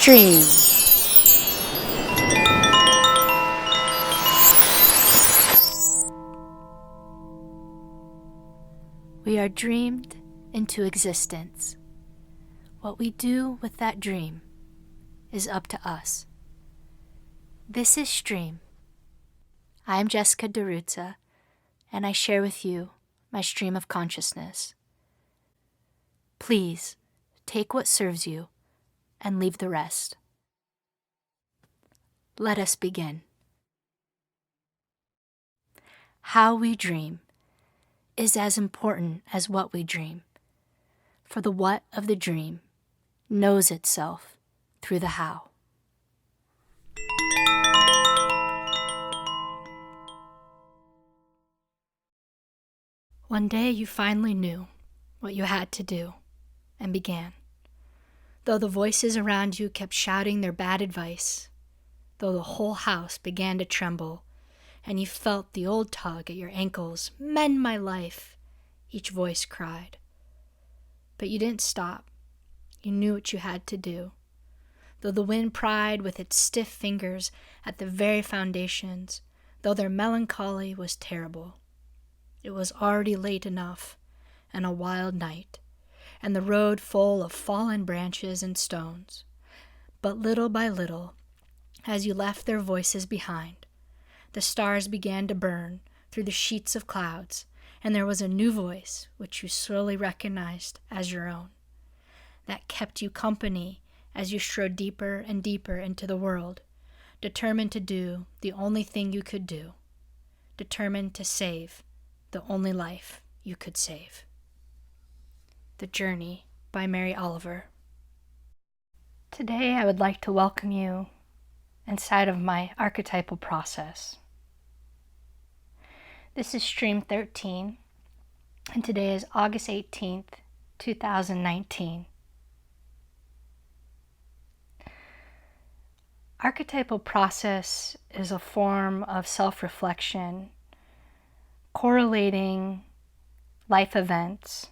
stream. We are dreamed into existence. What we do with that dream is up to us. This is Stream. I am Jessica DiRuzza, and I share with you my stream of consciousness. Please take what serves you and leave the rest. Let us begin. How we dream is as important as what we dream, for the what of the dream knows itself through the how. One day you finally knew what you had to do and began. Though the voices around you kept shouting their bad advice, though the whole house began to tremble, and you felt the old tug at your ankles, "Mend my life," each voice cried. But you didn't stop. You knew what you had to do. Though the wind pried with its stiff fingers at the very foundations, though their melancholy was terrible, it was already late enough, and a wild night, and the road full of fallen branches and stones. But little by little, as you left their voices behind, the stars began to burn through the sheets of clouds, and there was a new voice which you slowly recognized as your own, that kept you company as you strode deeper and deeper into the world, determined to do the only thing you could do, determined to save the only life you could save. The Journey by Mary Oliver. Today I would like to welcome you inside of my archetypal process. This is Stream 13, and today is August 18th, 2019. Archetypal process is a form of self-reflection, correlating life events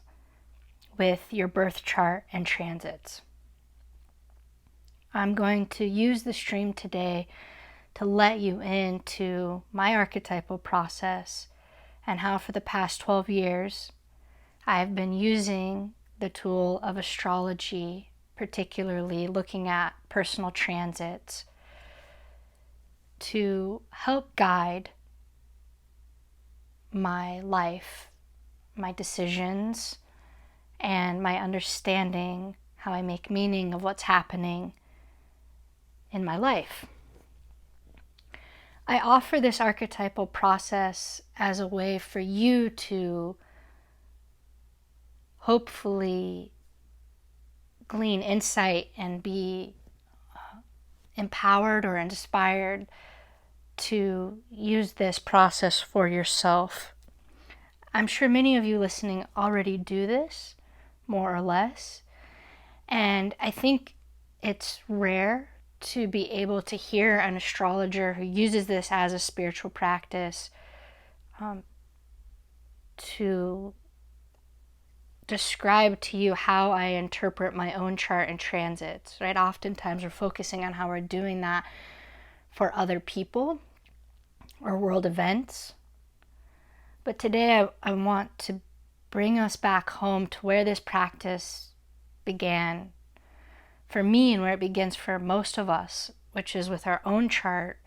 with your birth chart and transits. I'm going to use the stream today to let you into my archetypal process and how for the past 12 years I've been using the tool of astrology, particularly looking at personal transits, to help guide my life, my decisions, and my understanding how I make meaning of what's happening in my life. I offer this archetypal process as a way for you to hopefully glean insight and be empowered or inspired to use this process for yourself. I'm sure many of you listening already do this, more or less, and I think it's rare to be able to hear an astrologer who uses this as a spiritual practice to describe to you how I interpret my own chart and transits, right? Oftentimes we're focusing on how we're doing that for other people or world events. But today I want to bring us back home to where this practice began for me and where it begins for most of us, which is with our own chart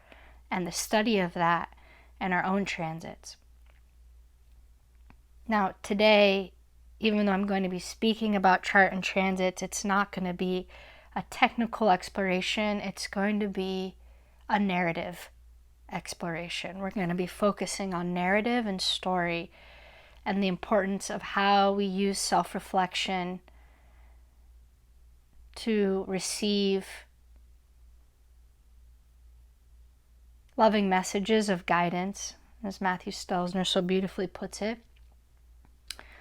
and the study of that and our own transits. Now today, even though I'm going to be speaking about chart and transits, it's not going to be a technical exploration. It's going to be a narrative exploration. We're going to be focusing on narrative and story and the importance of how we use self-reflection to receive loving messages of guidance, as Matthew Stelzner so beautifully puts it,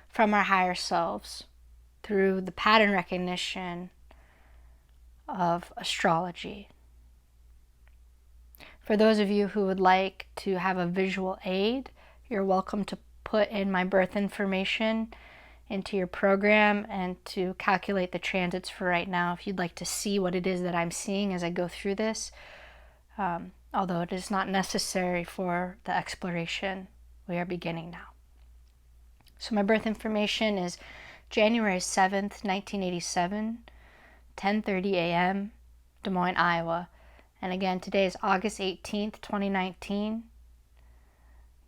from our higher selves through the pattern recognition of astrology. For those of you who would like to have a visual aid, you're welcome to put in my birth information into your program and to calculate the transits for right now if you'd like to see what it is that I'm seeing as I go through this, although it is not necessary for the exploration we are beginning now. So my birth information is January 7th, 1987, 10:30 a.m., Des Moines, Iowa. And again, today is August 18th, 2019.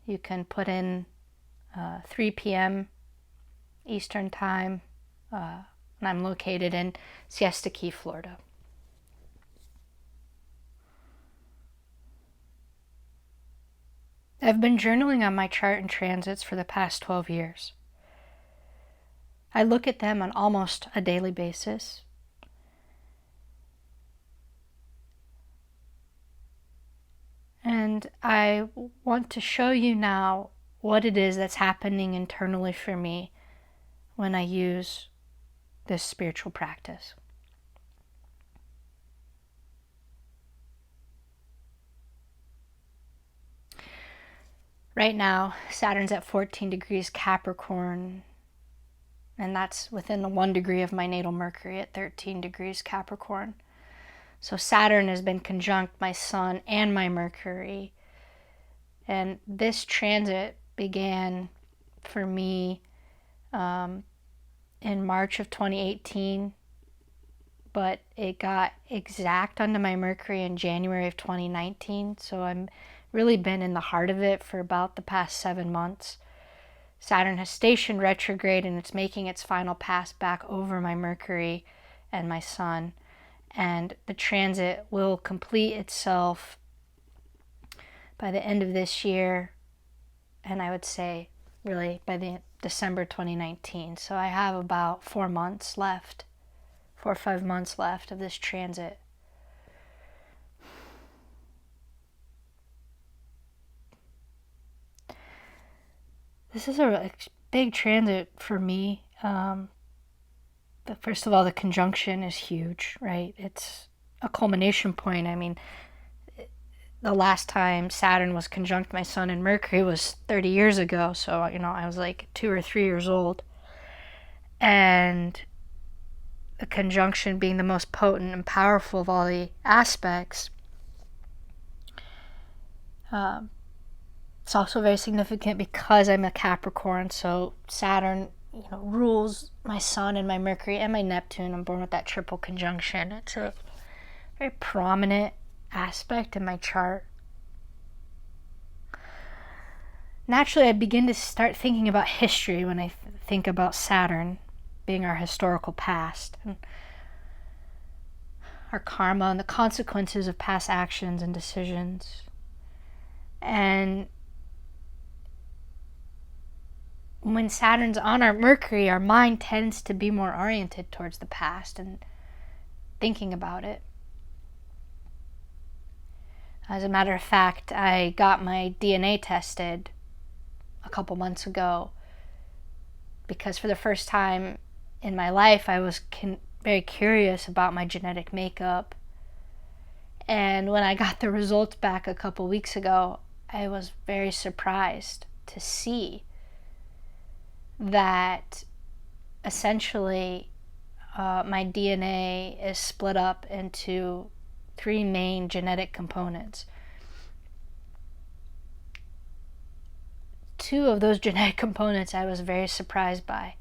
You can put in 3 p.m. Eastern Time, and I'm located in Siesta Key, Florida. I've been journaling on my chart and transits for the past 12 years. I look at them on almost a daily basis. And I want to show you now what it is that's happening internally for me when I use this spiritual practice. Right now, Saturn's at 14 degrees Capricorn, and that's within the 1 degree of my natal Mercury at 13 degrees Capricorn. So Saturn has been conjunct my Sun and my Mercury. And this transit began for me in March of 2018, but it got exact onto my Mercury in January of 2019. So I'm really been in the heart of it for about the past 7 months. Saturn has stationed retrograde and it's making its final pass back over my Mercury and my Sun. And the transit will complete itself by the end of this year, and I would say really by the December 2019. So I have about 4 months left, 4 or 5 months left of this transit. This is a big transit for me. But first of all, the conjunction is huge, right? It's a culmination point. I mean, the last time Saturn was conjunct my Sun and Mercury was 30 years ago. So, I was like 2 or 3 years old. And the conjunction being the most potent and powerful of all the aspects, it's also very significant because I'm a Capricorn. So Saturn rules my Sun and my Mercury and my Neptune. I'm born with that triple conjunction. It's a very prominent aspect in my chart. Naturally, I begin to start thinking about history when I think about Saturn being our historical past, and our karma and the consequences of past actions and decisions. And when Saturn's on our Mercury, our mind tends to be more oriented towards the past and thinking about it. As a matter of fact, I got my DNA tested a couple months ago because for the first time in my life, I was very curious about my genetic makeup. And when I got the results back a couple weeks ago, I was very surprised to see that essentially my DNA is split up into 3 main genetic components. 2 of those genetic components I was very surprised by.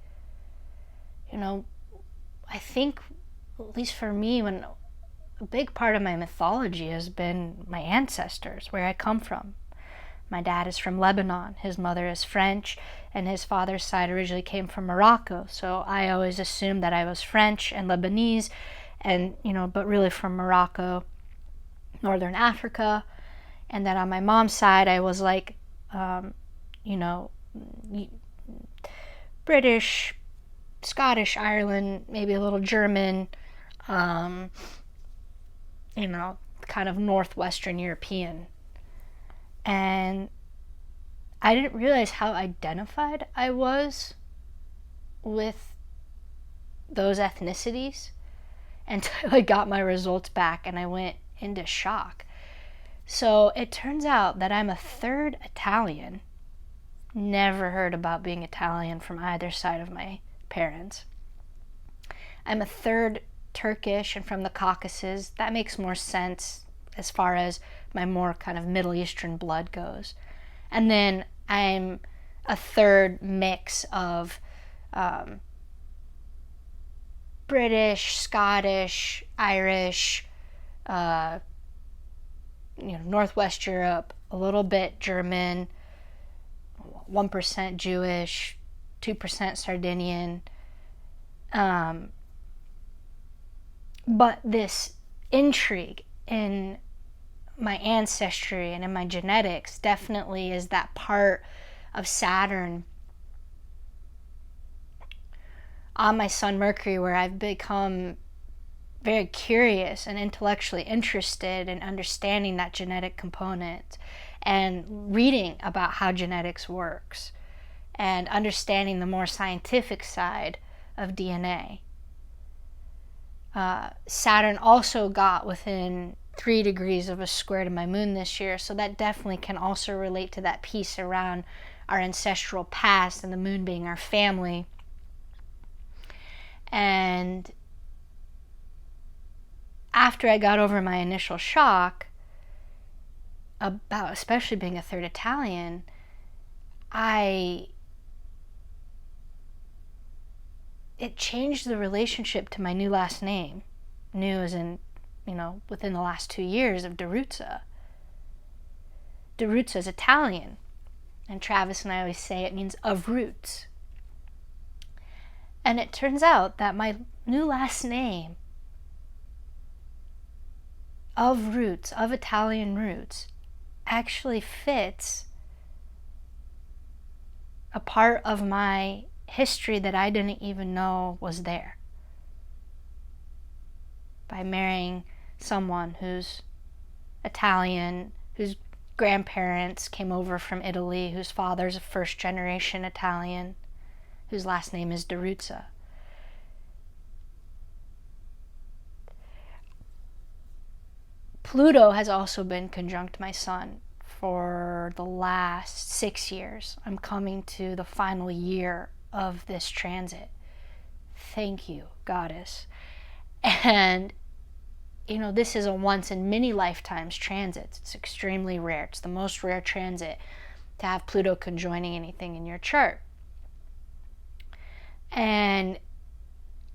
I think, at least for me, when a big part of my mythology has been my ancestors, where I come from. My dad is from Lebanon, his mother is French, and his father's side originally came from Morocco. So I always assumed that I was French and Lebanese, and but really from Morocco, Northern Africa, and then on my mom's side I was like, British, Scottish, Ireland, maybe a little German, kind of Northwestern European. And I didn't realize how identified I was with those ethnicities until I got my results back and I went into shock. So it turns out that I'm a 3rd Italian, Never heard about being Italian from either side of my parents. I'm a third Turkish and from the Caucasus. That makes more sense as far as my more kind of Middle Eastern blood goes. And then I'm a third mix of British, Scottish, Irish, Northwest Europe, a little bit German, 1% Jewish, 2% Sardinian. But this intrigue in my ancestry and in my genetics definitely is that part of Saturn on my sun Mercury where I've become very curious and intellectually interested in understanding that genetic component and reading about how genetics works and understanding the more scientific side of DNA. Saturn also got within 3 degrees of a square to my moon this year, so that definitely can also relate to that piece around our ancestral past and the moon being our family. And after I got over my initial shock about especially being a third Italian, it changed the relationship to my new last name. New as in, within the last 2 years of DiRuzza. DiRuzza is Italian, and Travis and I always say it means of roots. And it turns out that my new last name, of roots, of Italian roots, actually fits a part of my history that I didn't even know was there. By marrying someone who's Italian, whose grandparents came over from Italy, whose father's a first-generation Italian, whose last name is DiRuzza. Pluto has also been conjunct my sun for the last 6 years. I'm coming to the final year of this transit. Thank you, Goddess. And, this is a once in many lifetimes transit. It's extremely rare. It's the most rare transit to have Pluto conjoining anything in your chart. And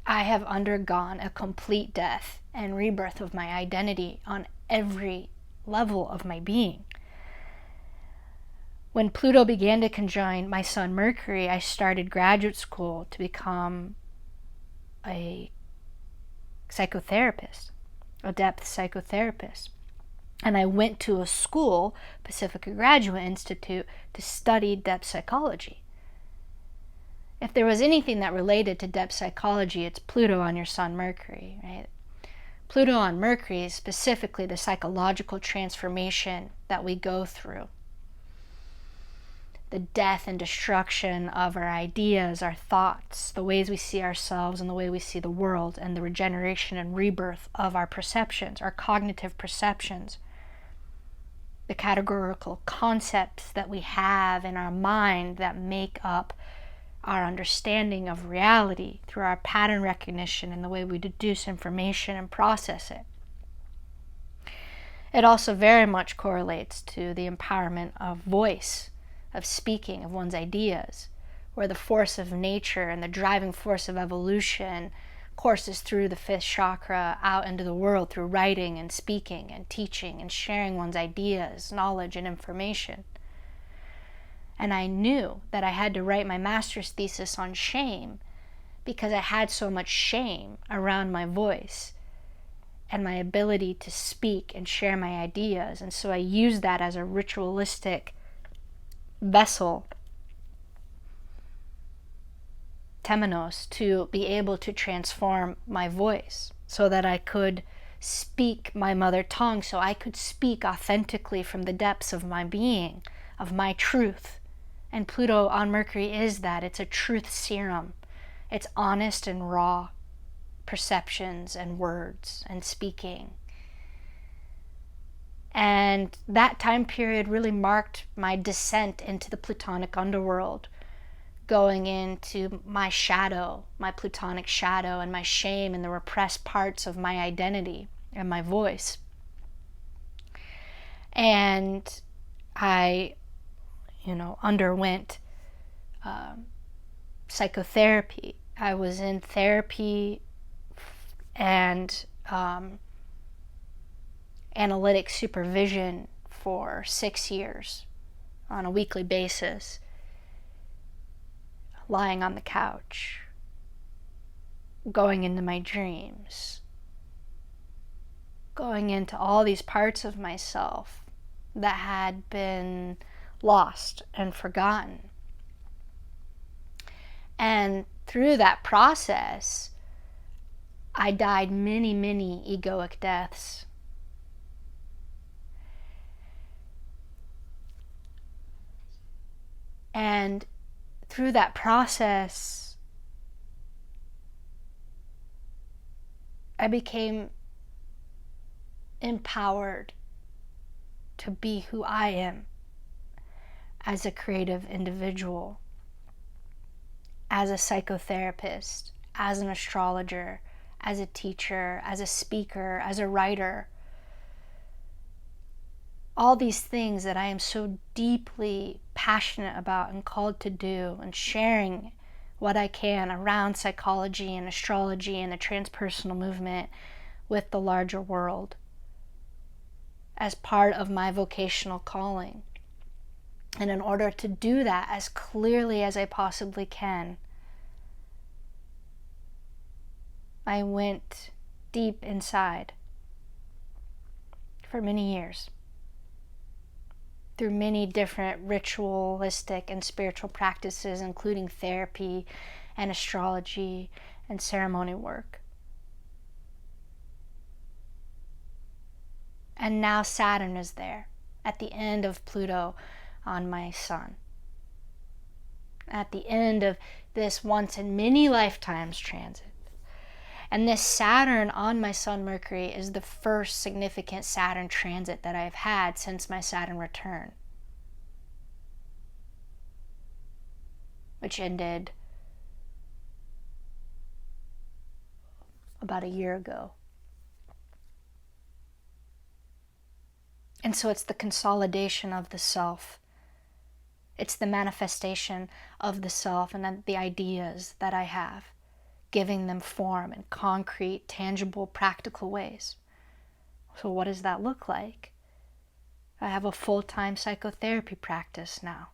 I have undergone a complete death and rebirth of my identity on every level of my being. When Pluto began to conjoin my sun Mercury, I started graduate school to become a psychotherapist, a depth psychotherapist. And I went to a school, Pacifica Graduate Institute, to study depth psychology. If there was anything that related to depth psychology, it's Pluto on your sun Mercury, right? Pluto on Mercury is specifically the psychological transformation that we go through. The death and destruction of our ideas, our thoughts, the ways we see ourselves and the way we see the world, and the regeneration and rebirth of our perceptions, our cognitive perceptions, the categorical concepts that we have in our mind that make up our understanding of reality through our pattern recognition and the way we deduce information and process it. It also very much correlates to the empowerment of voice, of speaking, of one's ideas, where the force of nature and the driving force of evolution courses through the 5th chakra out into the world through writing and speaking and teaching and sharing one's ideas, knowledge, and information. And I knew that I had to write my master's thesis on shame because I had so much shame around my voice and my ability to speak and share my ideas. And so I used that as a ritualistic vessel, temenos, to be able to transform my voice so that I could speak my mother tongue, so I could speak authentically from the depths of my being, of my truth. And Pluto on Mercury is that. It's a truth serum. It's honest and raw perceptions and words and speaking. And that time period really marked my descent into the Plutonic underworld, going into my shadow, my Plutonic shadow, and my shame and the repressed parts of my identity and my voice. And I, underwent psychotherapy. I was in therapy and analytic supervision for 6 years on a weekly basis, lying on the couch, going into my dreams, going into all these parts of myself that had been lost and forgotten. And through that process, I died many, many egoic deaths. And through that process, I became empowered to be who I am as a creative individual, as a psychotherapist, as an astrologer, as a teacher, as a speaker, as a writer. All these things that I am so deeply passionate about and called to do, and sharing what I can around psychology and astrology and the transpersonal movement with the larger world as part of my vocational calling. And in order to do that as clearly as I possibly can, I went deep inside for many years, through many different ritualistic and spiritual practices, including therapy and astrology and ceremony work. And now Saturn is there at the end of Pluto on my sun, at the end of this once in many lifetimes transit. And this Saturn on my sun Mercury is the first significant Saturn transit that I've had since my Saturn return, which ended about a year ago. And so it's the consolidation of the self. It's the manifestation of the self and the ideas that I have, giving them form in concrete, tangible, practical ways. So what does that look like? I have a full-time psychotherapy practice now.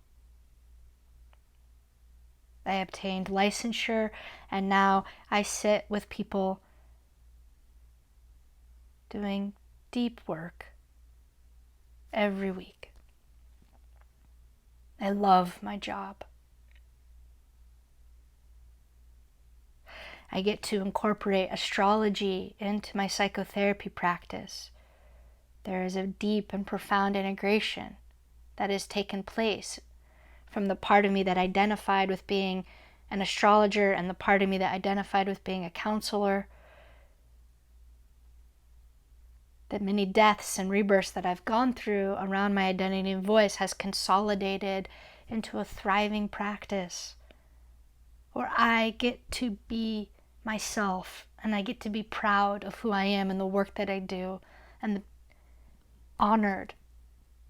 I obtained licensure, and now I sit with people doing deep work every week. I love my job. I get to incorporate astrology into my psychotherapy practice. There is a deep and profound integration that has taken place from the part of me that identified with being an astrologer and the part of me that identified with being a counselor. The many deaths and rebirths that I've gone through around my identity and voice has consolidated into a thriving practice where I get to be myself and I get to be proud of who I am and the work that I do, and honored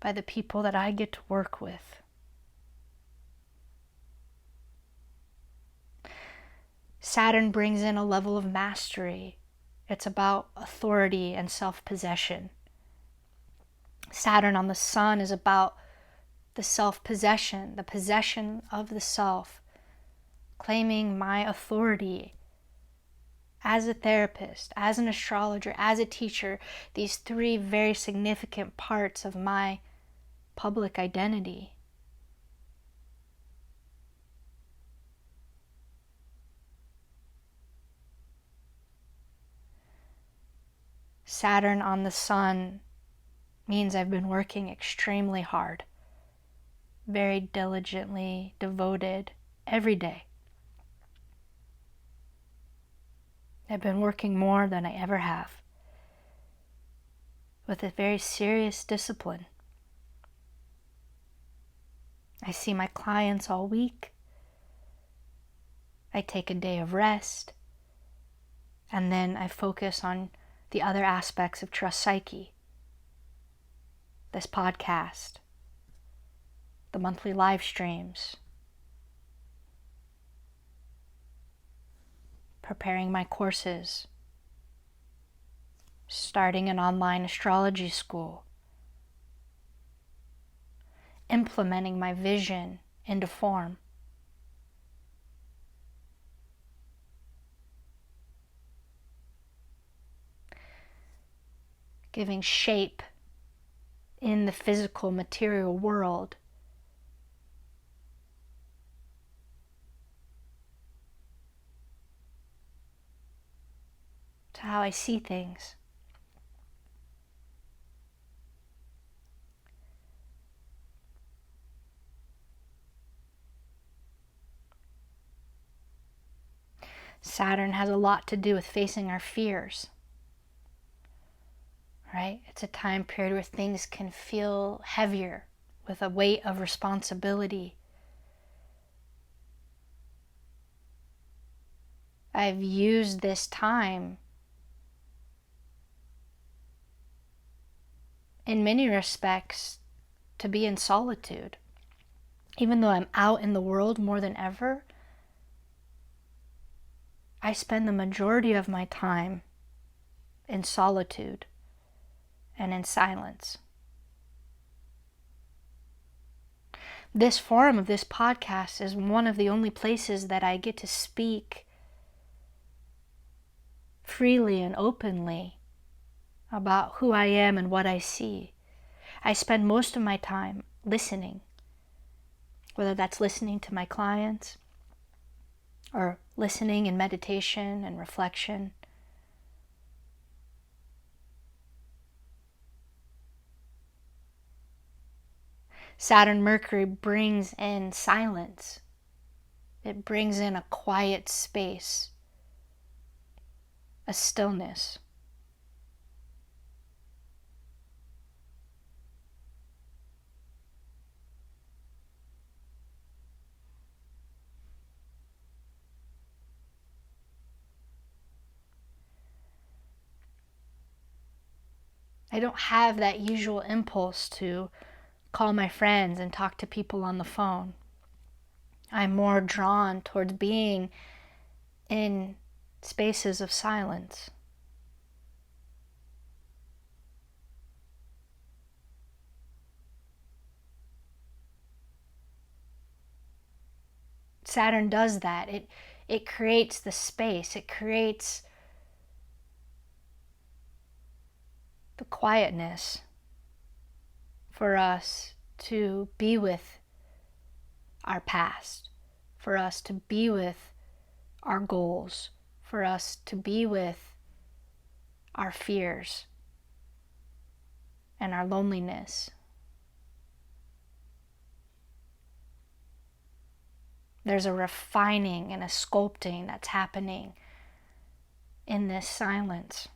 by the people that I get to work with. Saturn brings in a level of mastery. It's about authority and self-possession. Saturn on the sun is about the self-possession, the possession of the self, claiming my authority as a therapist, as an astrologer, as a teacher, these three very significant parts of my public identity. Saturn on the sun means I've been working extremely hard, very diligently, devoted, every day. I've been working more than I ever have. with a very serious discipline. I see my clients all week. I take a day of rest, and then I focus on the other aspects of Trust Psyche. This podcast, the monthly live streams, preparing my courses, starting an online astrology school, implementing my vision into form. Giving shape in the physical material world. To how I see things. Saturn has a lot to do with facing our fears. Right? It's a time period where things can feel heavier with a weight of responsibility. I've used this time in many respects to be in solitude. Even though I'm out in the world more than ever, I spend the majority of my time in solitude and in silence. This forum of this podcast is one of the only places that I get to speak freely and openly about who I am and what I see. I spend most of my time listening, whether that's listening to my clients or listening in meditation and reflection. Saturn Mercury brings in silence. It brings in a quiet space, a stillness. I don't have that usual impulse to call my friends and talk to people on the phone. I'm more drawn towards being in spaces of silence. Saturn does that. It creates the space. It creates the quietness for us to be with our past, for us to be with our goals, for us to be with our fears and our loneliness. There's a refining and a sculpting that's happening in this silence,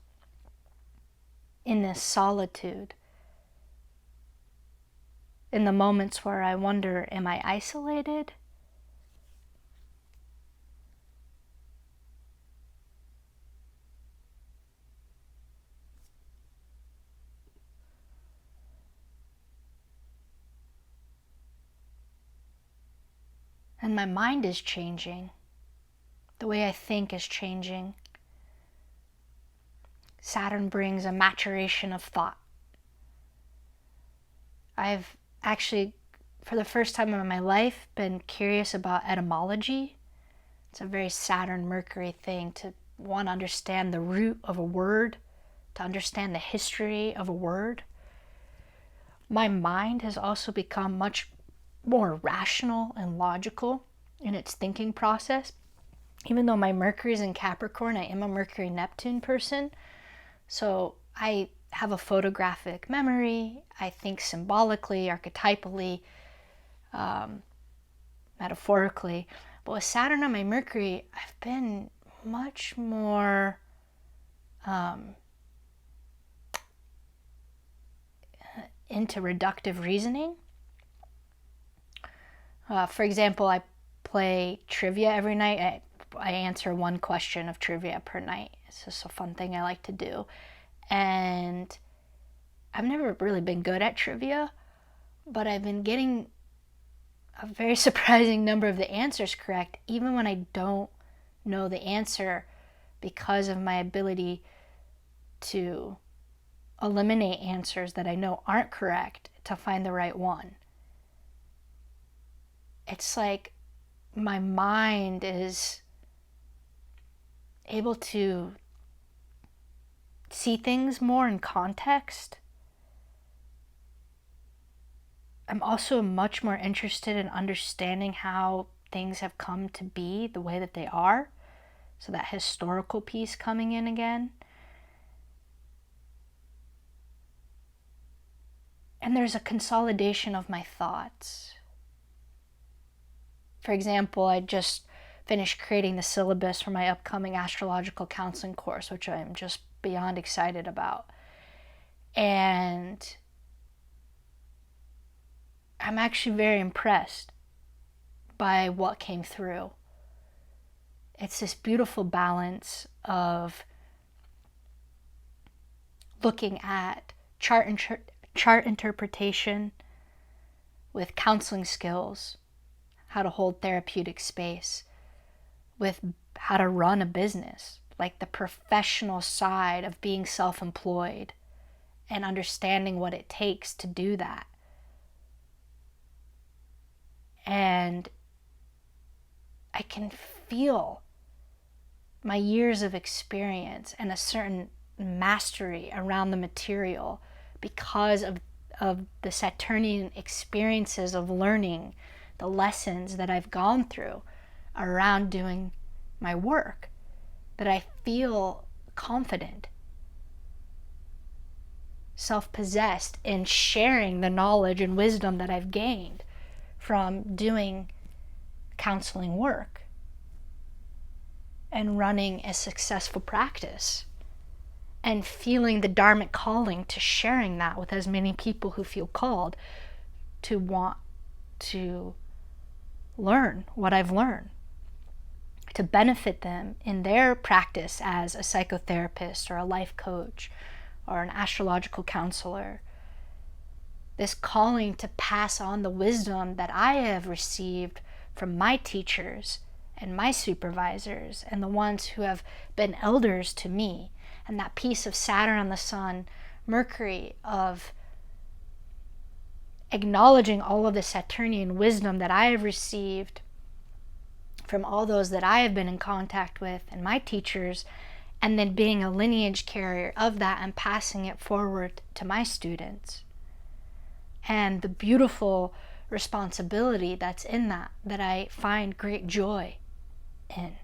in this solitude, in the moments where I wonder, am I isolated? And my mind is changing. The way I think is changing. Saturn brings a maturation of thought. I've actually, for the first time in my life, been curious about etymology. It's a very Saturn-Mercury thing to want to understand the root of a word, to understand the history of a word. My mind has also become much more rational and logical in its thinking process. Even though my Mercury is in Capricorn, I am a Mercury-Neptune person. So I have a photographic memory. I think symbolically, archetypally, metaphorically. But with Saturn on my Mercury, I've been much more into reductive reasoning. For example, I play trivia every night. I answer one question of trivia per night. It's just a fun thing I like to do. And I've never really been good at trivia, but I've been getting a very surprising number of the answers correct, even when I don't know the answer, because of my ability to eliminate answers that I know aren't correct to find the right one. It's like my mind is able to see things more in context. I'm also much more interested in understanding how things have come to be the way that they are. So that historical piece coming in again. And there's a consolidation of my thoughts. For example, I just finished creating the syllabus for my upcoming astrological counseling course, which I'm just beyond excited about. And I'm actually very impressed by what came through. It's this beautiful balance of looking at chart interpretation with counseling skills, how to hold therapeutic space, with how to run a business, like the professional side of being self-employed and understanding what it takes to do that. And I can feel my years of experience and a certain mastery around the material because of the Saturnian experiences of learning, the lessons that I've gone through around doing my work, that I feel confident, self-possessed in sharing the knowledge and wisdom that I've gained from doing counseling work and running a successful practice, and feeling the dharmic calling to sharing that with as many people who feel called to want to learn what I've learned, to benefit them in their practice as a psychotherapist or a life coach or an astrological counselor. This calling to pass on the wisdom that I have received from my teachers and my supervisors and the ones who have been elders to me, and that piece of Saturn on the Sun, Mercury, of acknowledging all of the Saturnian wisdom that I have received from all those that I have been in contact with and my teachers, and then being a lineage carrier of that and passing it forward to my students. And the beautiful responsibility that's in that I find great joy in.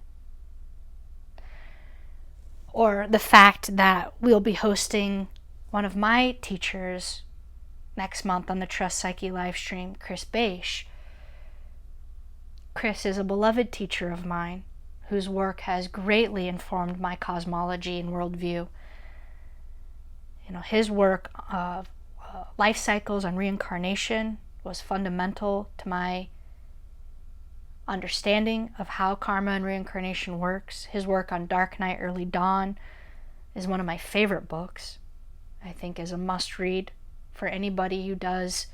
Or the fact that we'll be hosting one of my teachers next month on the Trust Psyche live stream, Chris Beisch. Chris is a beloved teacher of mine whose work has greatly informed my cosmology and worldview. You know, his work of life cycles and reincarnation was fundamental to my understanding of how karma and reincarnation works. His work on Dark Night, Early Dawn is one of my favorite books. I think is a must-read for anybody who does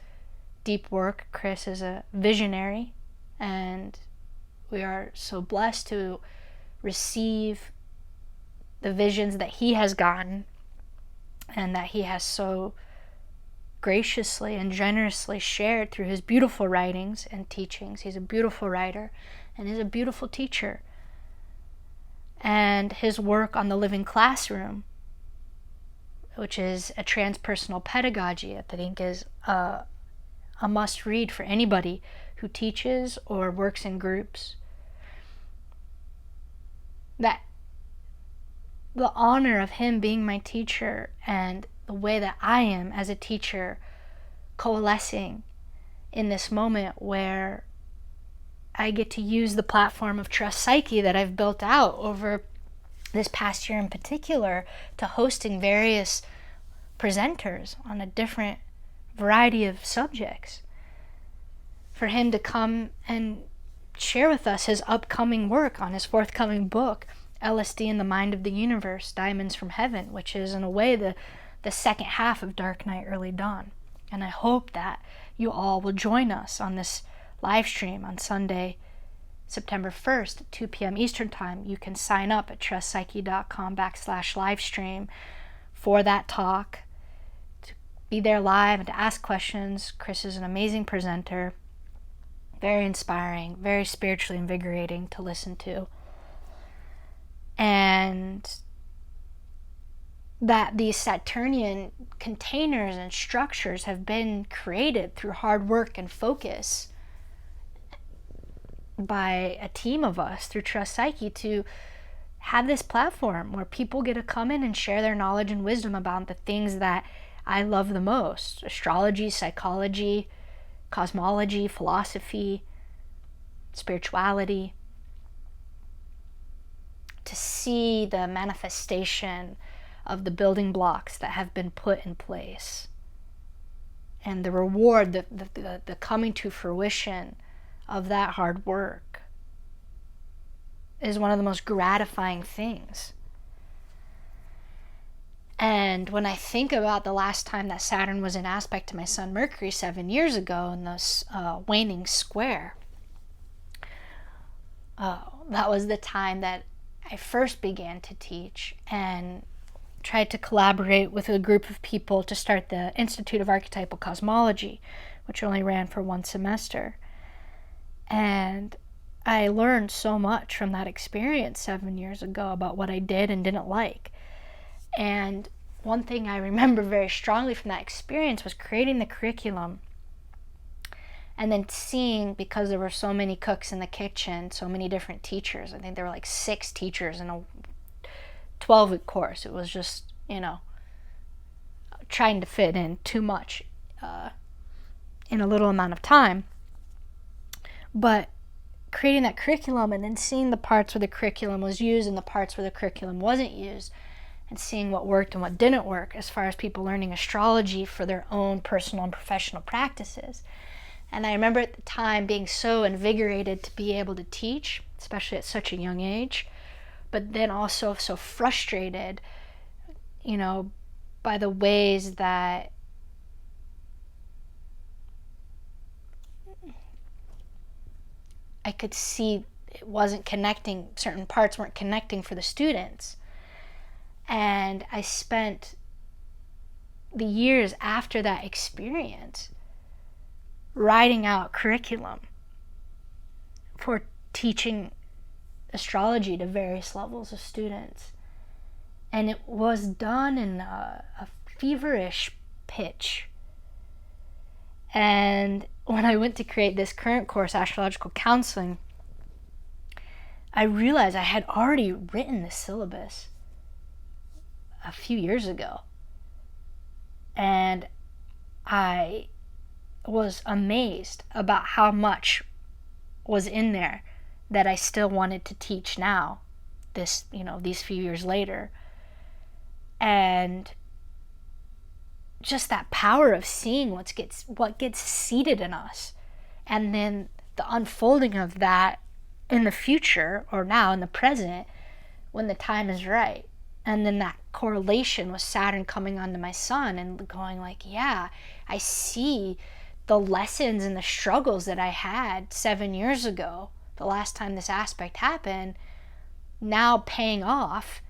deep work. Chris is a visionary, and we are so blessed to receive the visions that he has gotten and that he has so graciously and generously shared through his beautiful writings and teachings. He's a beautiful writer and is a beautiful teacher. And his work on the living classroom, which is a transpersonal pedagogy, I think is a must read for anybody who teaches or works in groups. That the honor of him being my teacher and the way that I am as a teacher coalescing in this moment where I get to use the platform of Trust Psyche that I've built out over this past year in particular to hosting various presenters on a different variety of subjects, for him to come and share with us his upcoming work on his forthcoming book, LSD and the Mind of the Universe, Diamonds from Heaven, which is in a way the second half of Dark Night, Early Dawn. And I hope that you all will join us on this live stream on Sunday, September 1st at 2 p.m. Eastern Time. You can sign up at trustpsyche.com/livestream for that talk, to be there live and to ask questions. Chris is an amazing presenter, very inspiring, very spiritually invigorating to listen to. And that these Saturnian containers and structures have been created through hard work and focus by a team of us through Trust Psyche to have this platform where people get to come in and share their knowledge and wisdom about the things that I love the most: astrology, psychology, cosmology, philosophy, spirituality. To see the manifestation of the building blocks that have been put in place, and the reward, the coming to fruition of that hard work, is one of the most gratifying things. And when I think about the last time that Saturn was in aspect to my sun Mercury 7 years ago in this waning square, that was the time that I first began to teach and tried to collaborate with a group of people to start the Institute of Archetypal Cosmology, which only ran for 1 semester. And I learned so much from that experience 7 years ago about what I did and didn't like. And one thing I remember very strongly from that experience was creating the curriculum and then seeing, because there were so many cooks in the kitchen, so many different teachers. I think there were like 6 teachers in a 12-week course. It was just, trying to fit in too much in a little amount of time. But creating that curriculum and then seeing the parts where the curriculum was used and the parts where the curriculum wasn't used, and seeing what worked and what didn't work as far as people learning astrology for their own personal and professional practices. And I remember at the time being so invigorated to be able to teach, especially at such a young age, but then also so frustrated, by the ways that I could see it wasn't connecting, certain parts weren't connecting for the students. And I spent the years after that experience writing out curriculum for teaching astrology to various levels of students. And it was done in a feverish pitch. And when I went to create this current course, Astrological Counseling, I realized I had already written the syllabus a few years ago. And I was amazed about how much was in there that I still wanted to teach now, these few years later. And just that power of seeing what gets seeded in us, and then the unfolding of that in the future, or now in the present, when the time is right. And then that correlation with Saturn coming onto my sun and going like, yeah, I see the lessons and the struggles that I had 7 years ago, the last time this aspect happened, now paying off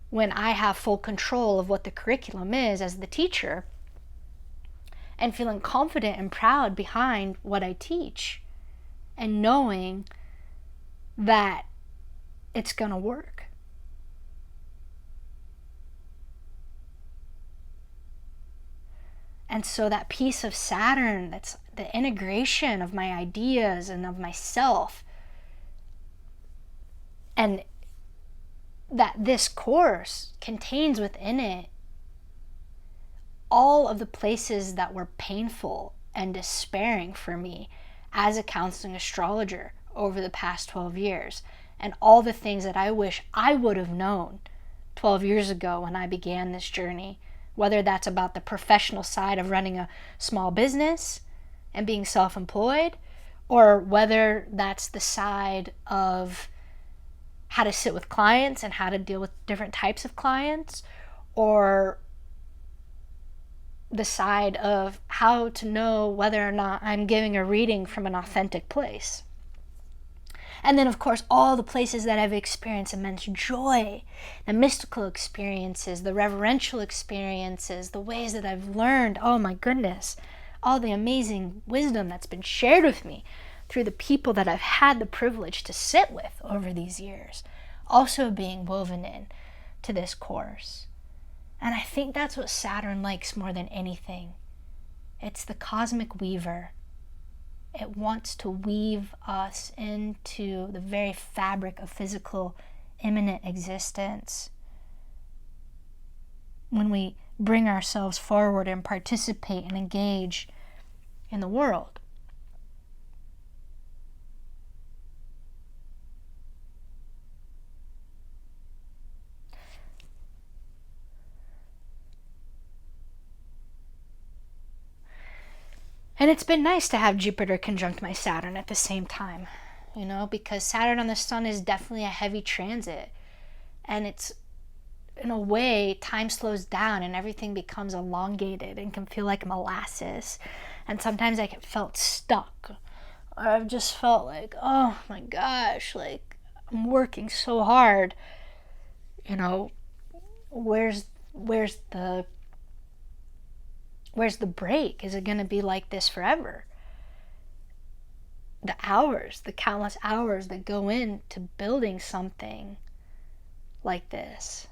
when I have full control of what the curriculum is as the teacher, and feeling confident and proud behind what I teach, and knowing that it's gonna work. And so that piece of Saturn, that's the integration of my ideas and of myself, and that this course contains within it all of the places that were painful and despairing for me as a counseling astrologer over the past 12 years, and all the things that I wish I would have known 12 years ago when I began this journey whether that's about the professional side of running a small business and being self-employed, or whether that's the side of how to sit with clients and how to deal with different types of clients, or the side of how to know whether or not I'm giving a reading from an authentic place. And then, of course, all the places that I've experienced immense joy, the mystical experiences, the reverential experiences, the ways that I've learned, oh my goodness, all the amazing wisdom that's been shared with me through the people that I've had the privilege to sit with over these years, also being woven in to this course. And I think that's what Saturn likes more than anything. It's the cosmic weaver. It wants to weave us into the very fabric of physical, immanent existence. When we bring ourselves forward and participate and engage in the world. And it's been nice to have Jupiter conjunct my Saturn at the same time, because Saturn on the sun is definitely a heavy transit. And it's, in a way, time slows down and everything becomes elongated and can feel like molasses. And sometimes I felt stuck. Or I've just felt like, oh my gosh, like I'm working so hard. Where's the break? Is it going to be like this forever? The countless hours that go into building something like this.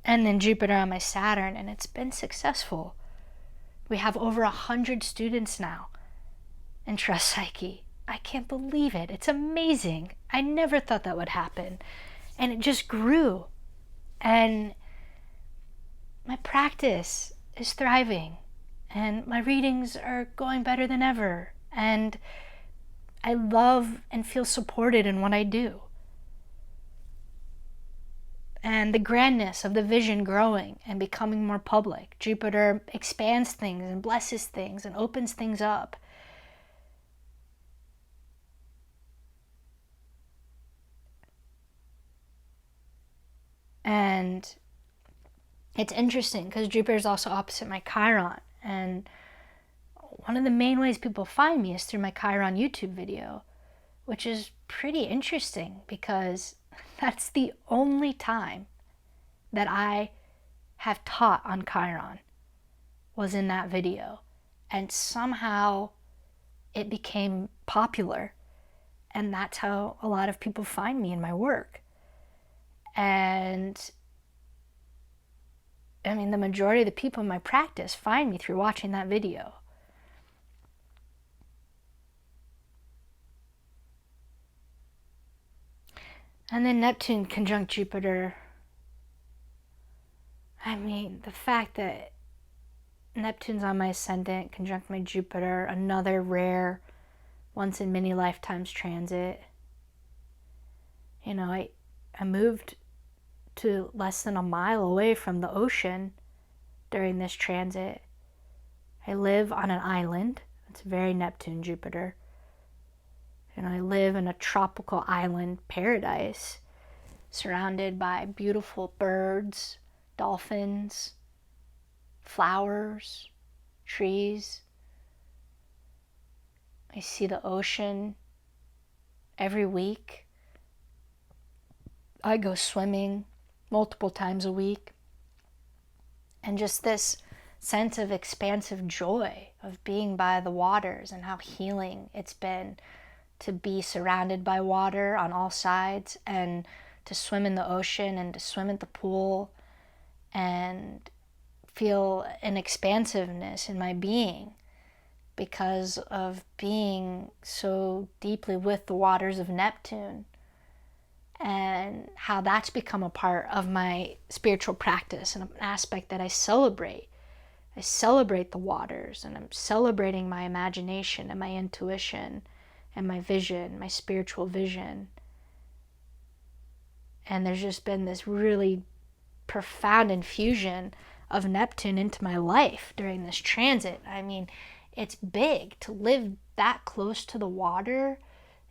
And then Jupiter on my Saturn, and it's been successful. We have over 100 students now in Trust Psyche. I can't believe it. It's amazing. I never thought that would happen. And it just grew. And my practice is thriving. And my readings are going better than ever. And I love and feel supported in what I do. And the grandness of the vision growing and becoming more public. Jupiter expands things and blesses things and opens things up. And it's interesting because Jupiter is also opposite my Chiron. And one of the main ways people find me is through my Chiron YouTube video, which is pretty interesting because that's the only time that I have taught on Chiron was in that video. And somehow it became popular. And that's how a lot of people find me in my work. And I mean, the majority of the people in my practice find me through watching that video. And then Neptune conjunct Jupiter. I mean, the fact that Neptune's on my ascendant, conjunct my Jupiter, another rare, once in many lifetimes transit. I moved to less than a mile away from the ocean during this transit. I live on an island. It's very Neptune, Jupiter. And I live in a tropical island paradise surrounded by beautiful birds, dolphins, flowers, trees. I see the ocean every week. I go swimming multiple times a week. And just this sense of expansive joy of being by the waters and how healing it's been to be surrounded by water on all sides and to swim in the ocean and to swim at the pool and feel an expansiveness in my being because of being so deeply with the waters of Neptune, and how that's become a part of my spiritual practice and an aspect that I celebrate. I celebrate the waters, and I'm celebrating my imagination and my intuition and my vision, my spiritual vision. And there's just been this really profound infusion of Neptune into my life during this transit. I mean, it's big to live that close to the water,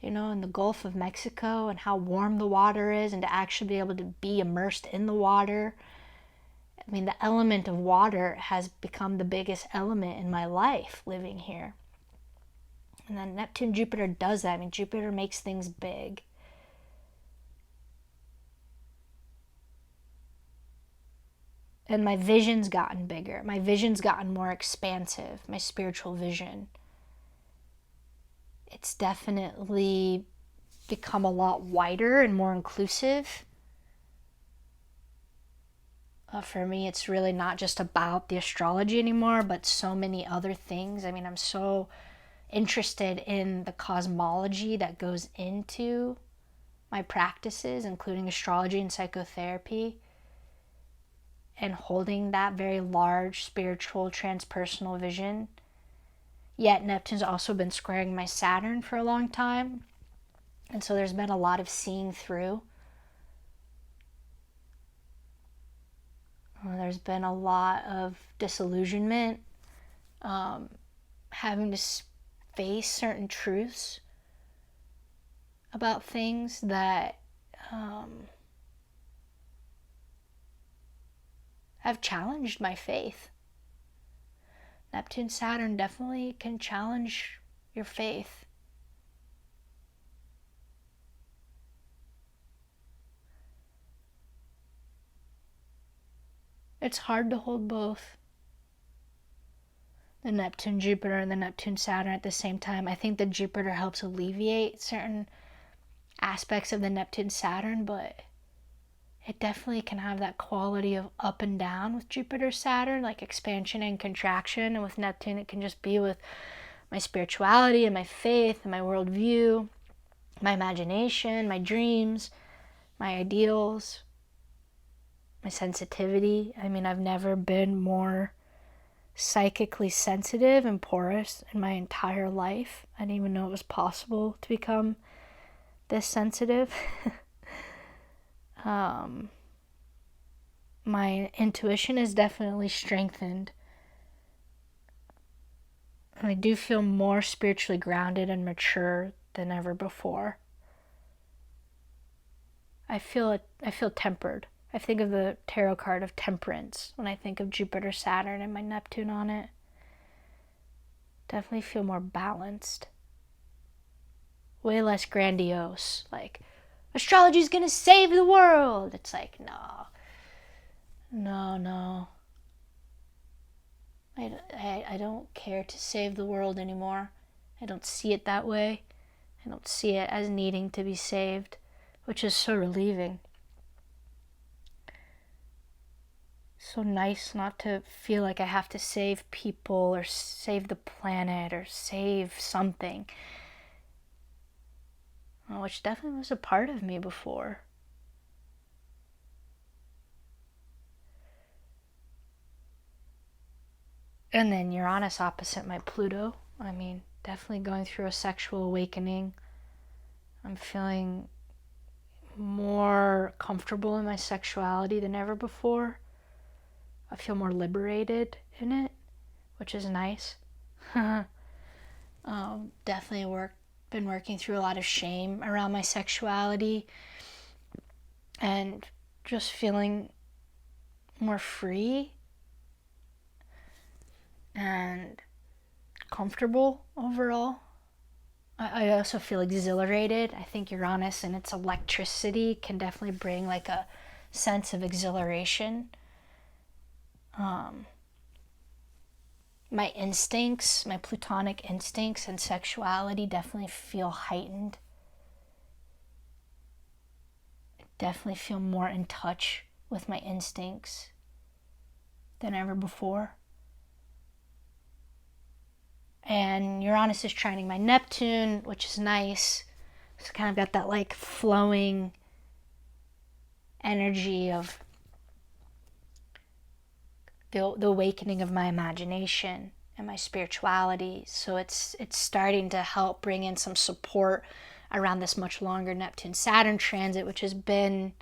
in the Gulf of Mexico, and how warm the water is, and to actually be able to be immersed in the water. I mean, the element of water has become the biggest element in my life living here. And then Neptune, Jupiter does that. I mean, Jupiter makes things big. And my vision's gotten bigger. My vision's gotten more expansive, my spiritual vision. It's definitely become a lot wider and more inclusive. For me, it's really not just about the astrology anymore, but so many other things. I mean, I'm so interested in the cosmology that goes into my practices, including astrology and psychotherapy, and holding that very large spiritual transpersonal vision. Yet Neptune's also been squaring my Saturn for a long time, and so there's been a lot of seeing through. There's been a lot of disillusionment, having to face certain truths about things that have challenged my faith. Neptune, Saturn definitely can challenge your faith. It's hard to hold both. The Neptune, Jupiter, and the Neptune, Saturn at the same time. I think the Jupiter helps alleviate certain aspects of the Neptune, Saturn, but it definitely can have that quality of up and down with Jupiter, Saturn, like expansion and contraction. And with Neptune, it can just be with my spirituality and my faith and my worldview, my imagination, my dreams, my ideals, my sensitivity. I mean, I've never been more psychically sensitive and porous in my entire life. I didn't even know it was possible to become this sensitive. My intuition is definitely strengthened. And I do feel more spiritually grounded and mature than ever before. I feel tempered. I think of the tarot card of temperance when I think of Jupiter, Saturn, and my Neptune on it. Definitely feel more balanced. Way less grandiose. Like, astrology's gonna save the world. It's like, no. I don't care to save the world anymore. I don't see it that way. I don't see it as needing to be saved, which is so relieving. So nice not to feel like I have to save people or save the planet or save something, which definitely was a part of me before. And then Uranus opposite my Pluto. I mean, definitely going through a sexual awakening. I'm feeling more comfortable in my sexuality than ever before. I feel more liberated in it, which is nice. Definitely been working through a lot of shame around my sexuality and just feeling more free and comfortable overall. I also feel exhilarated. I think Uranus and its electricity can definitely bring like a sense of exhilaration. My instincts, my plutonic instincts and sexuality definitely feel heightened. I definitely feel more in touch with my instincts than ever before. And Uranus is trining my Neptune, which is nice. It's kind of got that like flowing energy of the awakening of my imagination and my spirituality. So it's starting to help bring in some support around this much longer Neptune-Saturn transit, which has been,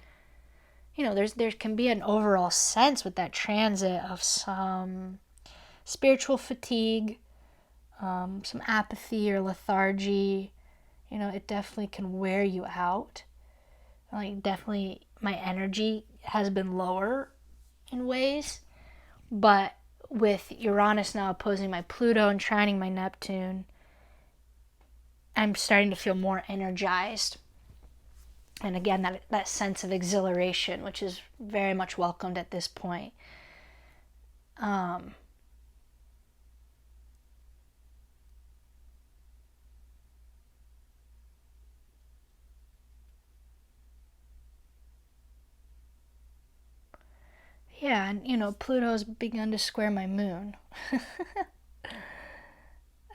there can be an overall sense with that transit of some spiritual fatigue, some apathy or lethargy. It definitely can wear you out. Like, definitely my energy has been lower in ways, but with Uranus now opposing my Pluto and trining my Neptune, I'm starting to feel more energized. And again, that sense of exhilaration, which is very much welcomed at this point. Yeah, and Pluto's begun to square my moon.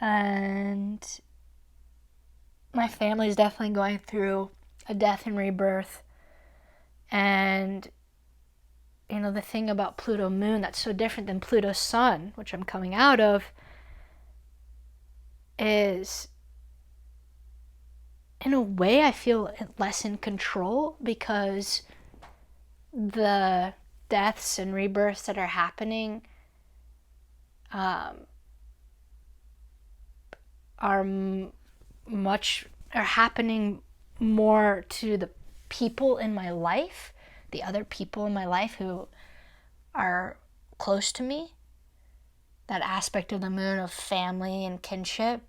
And my family's definitely going through a death and rebirth. And the thing about Pluto moon that's so different than Pluto sun, which I'm coming out of, is in a way I feel less in control, because the deaths and rebirths that are happening are happening more to the people in my life, the other people in my life who are close to me. That aspect of the moon of family and kinship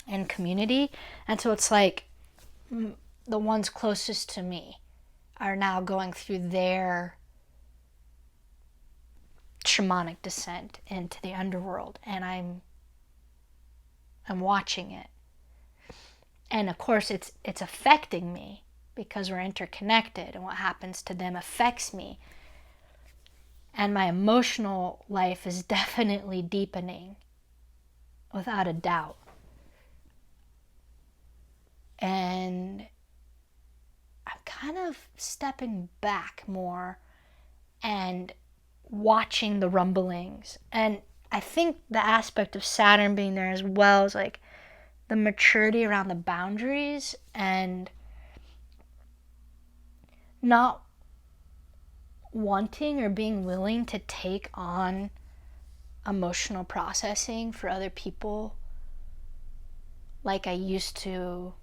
and community. And so it's like the ones closest to me are now going through their shamanic descent into the underworld, and I'm watching it. And of course it's affecting me, because we're interconnected, and what happens to them affects me. And my emotional life is definitely deepening, without a doubt. And I'm kind of stepping back more and watching the rumblings. And I think the aspect of Saturn being there as well is like the maturity around the boundaries, and not wanting or being willing to take on emotional processing for other people like I used to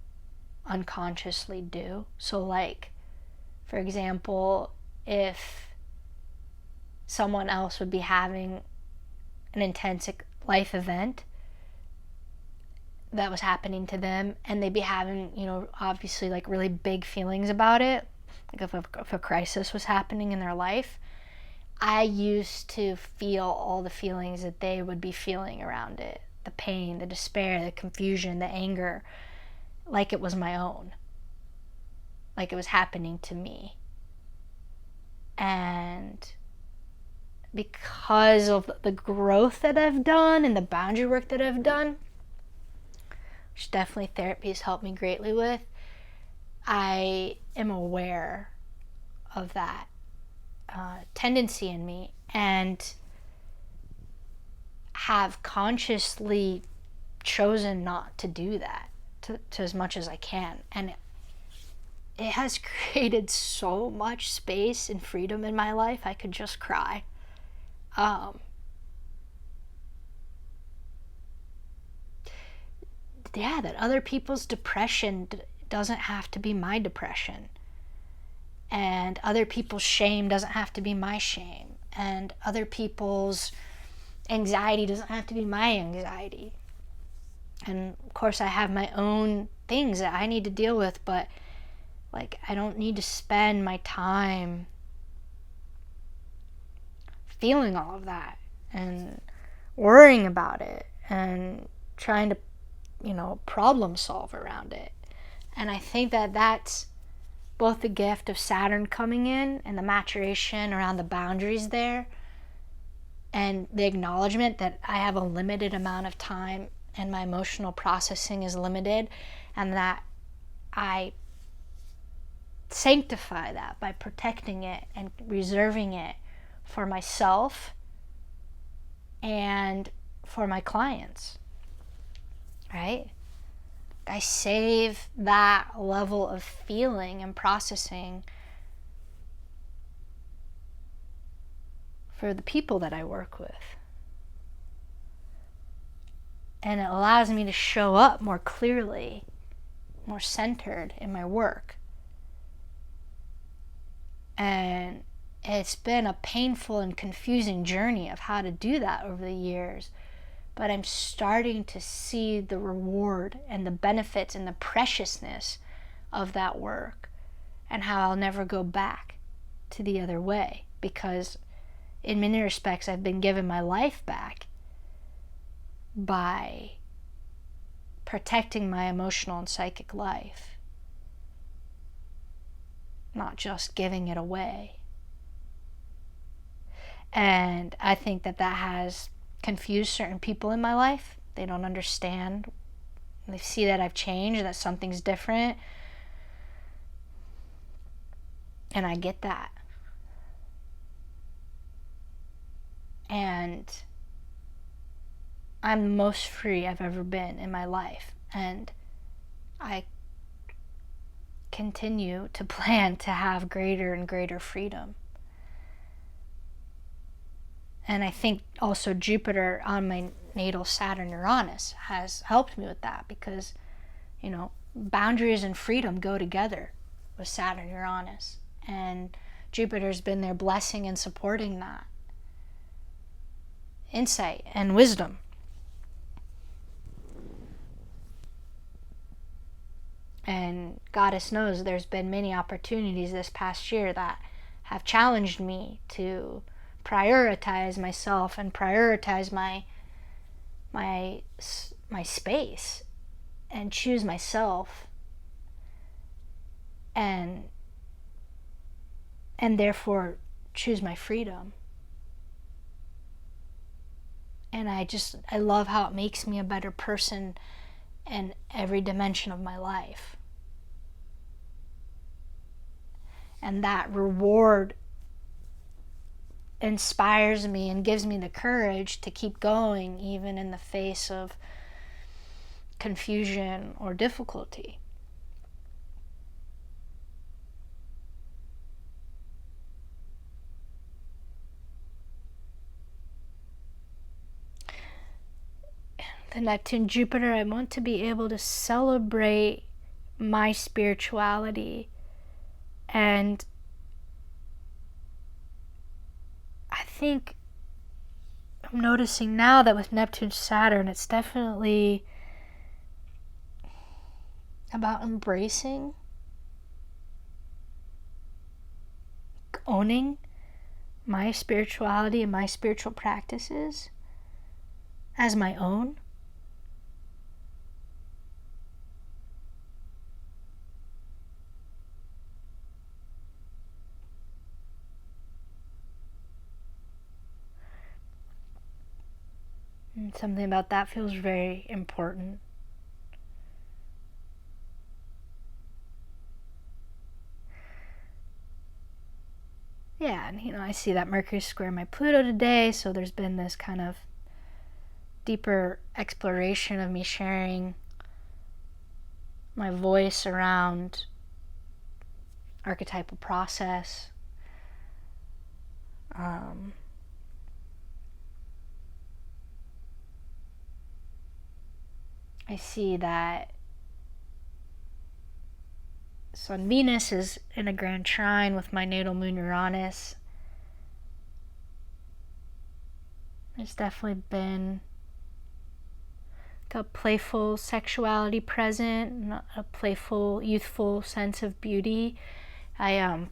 unconsciously do. So like, for example, if someone else would be having an intense life event that was happening to them, and they'd be having, obviously like really big feelings about it, like if a crisis was happening in their life, I used to feel all the feelings that they would be feeling around it. The pain, the despair, the confusion, the anger, like it was my own. Like it was happening to me. And because of the growth that I've done and the boundary work that I've done, which definitely therapy has helped me greatly with, I am aware of that tendency in me, and have consciously chosen not to do that to as much as I can. And it has created so much space and freedom in my life, I could just cry. That other people's depression doesn't have to be my depression, and other people's shame doesn't have to be my shame, and other people's anxiety doesn't have to be my anxiety. And of course I have my own things that I need to deal with, but like, I don't need to spend my time feeling all of that and worrying about it and trying to problem solve around it. And I think that that's both the gift of Saturn coming in and the maturation around the boundaries there, and the acknowledgement that I have a limited amount of time and my emotional processing is limited, and that I sanctify that by protecting it and reserving it for myself and for my clients, right? I save that level of feeling and processing for the people that I work with. And it allows me to show up more clearly, more centered in my work. And it's been a painful and confusing journey of how to do that over the years. But I'm starting to see the reward and the benefits and the preciousness of that work, and how I'll never go back to the other way, because in many respects I've been given my life back by protecting my emotional and psychic life, not just giving it away. And I think that has confused certain people in my life. They don't understand. They see that I've changed, that something's different. And I get that. And I'm the most free I've ever been in my life. And I continue to plan to have greater and greater freedom. And I think also Jupiter on my natal Saturn Uranus has helped me with that, because, boundaries and freedom go together with Saturn Uranus. And Jupiter's been there blessing and supporting that. Insight and wisdom. And Goddess knows there's been many opportunities this past year that have challenged me to prioritize myself and prioritize my space and choose myself, and therefore choose my freedom. And I love how it makes me a better person in every dimension of my life. And that reward inspires me and gives me the courage to keep going, even in the face of confusion or difficulty. The Neptune Jupiter, I want to be able to celebrate my spirituality. And I think I'm noticing now that with Neptune Saturn, it's definitely about embracing, owning my spirituality and my spiritual practices as my own. And something about that feels very important. Yeah, and I see that Mercury square my Pluto today, so there's been this kind of deeper exploration of me sharing my voice around archetypal process. I see that Sun Venus is in a grand trine with my natal moon Uranus. There's definitely been a playful sexuality present, a playful, youthful sense of beauty. I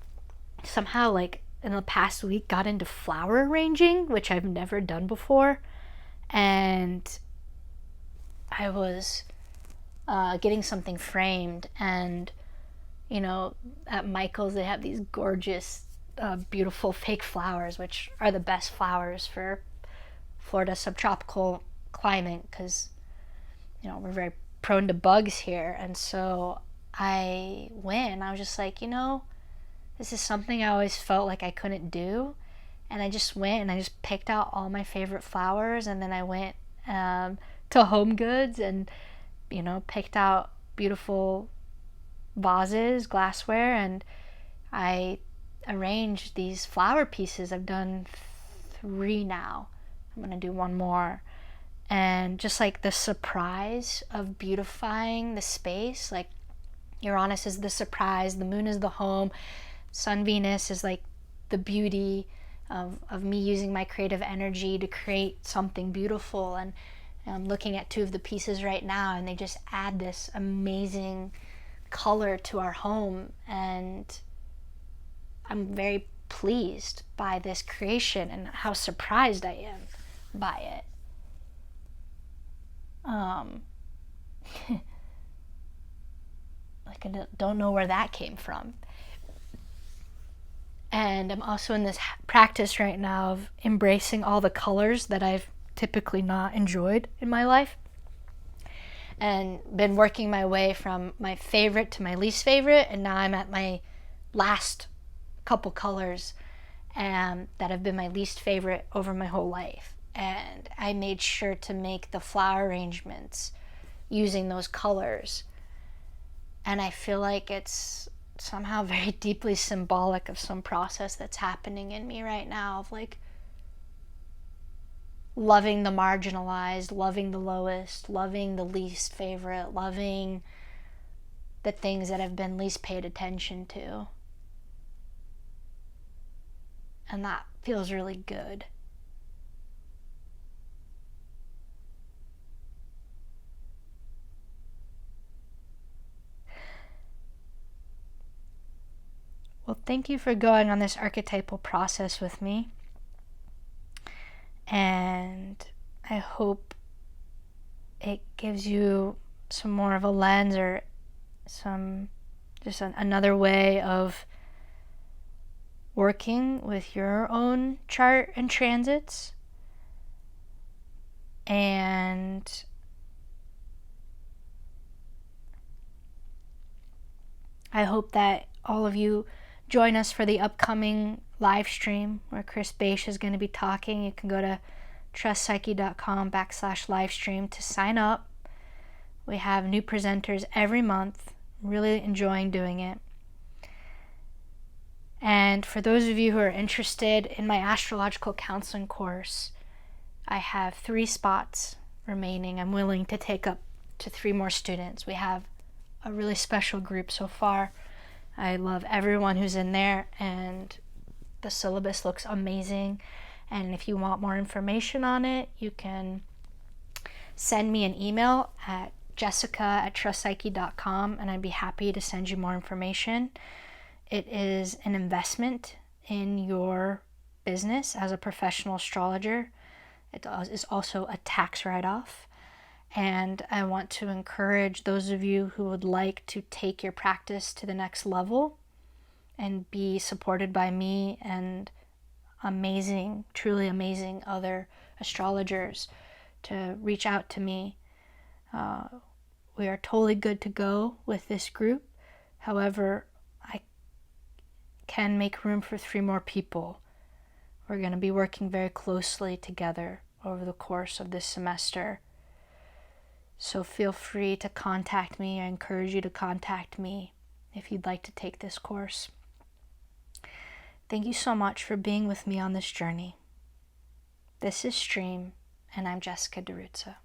somehow, in the past week, got into flower arranging, which I've never done before. And I was getting something framed, and at Michael's they have these gorgeous, beautiful fake flowers, which are the best flowers for Florida subtropical climate, because we're very prone to bugs here. And so I went, and I was just like, this is something I always felt like I couldn't do. And I just went and I just picked out all my favorite flowers, and then I went to Home Goods and picked out beautiful vases, glassware, and I arranged these flower pieces. I've done 3 now. I'm going to do one more. And just like the surprise of beautifying the space, like Uranus is the surprise, the moon is the home, Sun Venus is like the beauty of me using my creative energy to create something beautiful. And I'm looking at 2 of the pieces right now, and they just add this amazing color to our home, and I'm very pleased by this creation and how surprised I am by it. Like, I don't know where that came from. And I'm also in this practice right now of embracing all the colors that I've typically not enjoyed in my life, and been working my way from my favorite to my least favorite, and now I'm at my last couple colors that have been my least favorite over my whole life. And I made sure to make the flower arrangements using those colors, and I feel like it's somehow very deeply symbolic of some process that's happening in me right now, of like loving the marginalized, loving the lowest, loving the least favorite, loving the things that have been least paid attention to. And that feels really good. Well, thank you for going on this archetypal process with me. And I hope it gives you some more of a lens, or another way of working with your own chart and transits. And I hope that all of you join us for the upcoming live stream where Chris Beisch is going to be talking. You can go to trustpsyche.com/live stream to sign up. We have new presenters every month. Really enjoying doing it. And for those of you who are interested in my astrological counseling course, I have 3 spots remaining. I'm willing to take up to 3 more students. We have a really special group so far. I love everyone who's in there, and the syllabus looks amazing. And if you want more information on it, you can send me an email at jessica@trustpsyche.com, and I'd be happy to send you more information. It is an investment in your business as a professional astrologer. It is also a tax write-off. And I want to encourage those of you who would like to take your practice to the next level and be supported by me and amazing, truly amazing other astrologers to reach out to me. We are totally good to go with this group. However, I can make room for 3 more people. We're going to be working very closely together over the course of this semester. So feel free to contact me. I encourage you to contact me if you'd like to take this course. Thank you so much for being with me on this journey. This is Stream, and I'm Jessica DiRuzza.